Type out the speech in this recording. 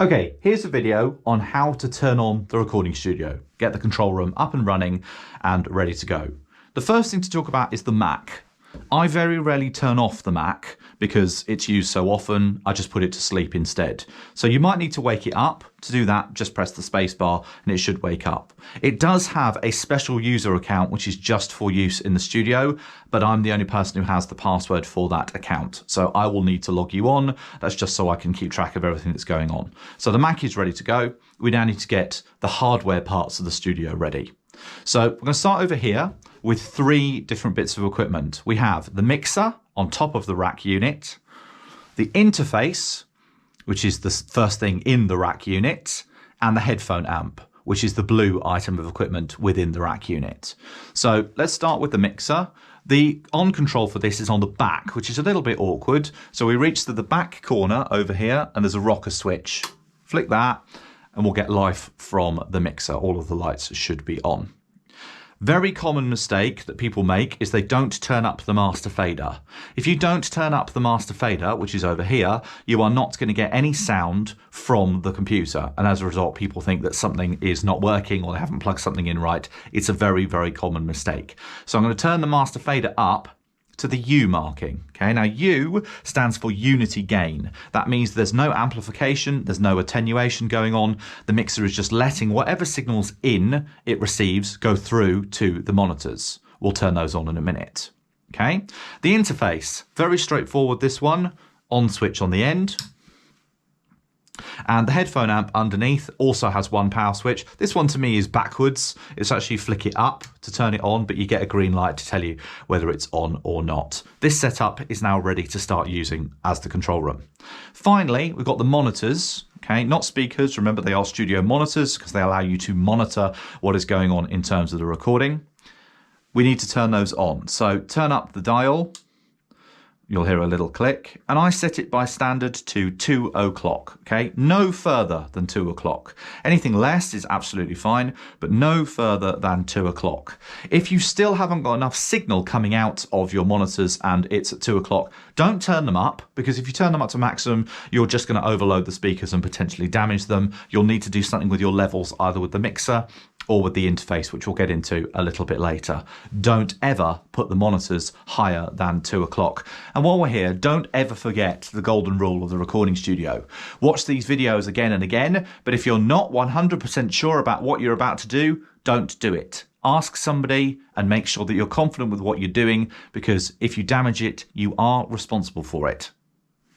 Okay, here's a video on how to turn on the recording studio, get the control room up and running and ready to go. The first thing to talk about is the Mac. I very rarely turn off the Mac because it's used so often, I just put it to sleep instead. So you might need to wake it up. To do that, just press the space bar and it should wake up. It does have a special user account which is just for use in the studio, but I'm the only person who has the password for that account. So I will need to log you on. That's just so I can keep track of everything that's going on. So the Mac is ready to go. We now need to get the hardware parts of the studio ready. So we're going to start over here with 3 different bits of equipment. We have the mixer on top of the rack unit, the interface, which is the first thing in the rack unit, and the headphone amp, which is the blue item of equipment within the rack unit. So let's start with the mixer. The on control for this is on the back, which is a little bit awkward. So we reach to the back corner over here and there's a rocker switch. Flick that and we'll get life from the mixer. All of the lights should be on. Very common mistake that people make is they don't turn up the master fader. If you don't turn up the master fader, which is over here, you are not going to get any sound from the computer. And as a result, people think that something is not working or they haven't plugged something in right. It's a very, very common mistake. So I'm going to turn the master fader up to the U marking. Okay, now U stands for unity gain. That means there's no amplification, there's no attenuation going on. The mixer is just letting whatever signals in it receives go through to the monitors. We'll turn those on in a minute. Okay, the interface, very straightforward this one, on switch on the end. And the headphone amp underneath also has one power switch. This one to me is backwards. It's actually flick it up to turn it on, but you get a green light to tell you whether it's on or not. This setup is now ready to start using as the control room. Finally, we've got the monitors. Okay, not speakers. Remember, they are studio monitors because they allow you to monitor what is going on in terms of the recording. We need to turn those on. So turn up the dial. You'll hear a little click, and I set it by standard to 2 o'clock, okay? No further than 2 o'clock. Anything less is absolutely fine, but no further than 2 o'clock. If you still haven't got enough signal coming out of your monitors and it's at 2 o'clock, don't turn them up, because if you turn them up to maximum, you're just gonna overload the speakers and potentially damage them. You'll need to do something with your levels, either with the mixer or with the interface, which we'll get into a little bit later. Don't ever put the monitors higher than 2 o'clock. And while we're here, don't ever forget the golden rule of the recording studio. Watch these videos again and again, but if you're not 100% sure about what you're about to do, don't do it. Ask somebody and make sure that you're confident with what you're doing, because if you damage it, you are responsible for it.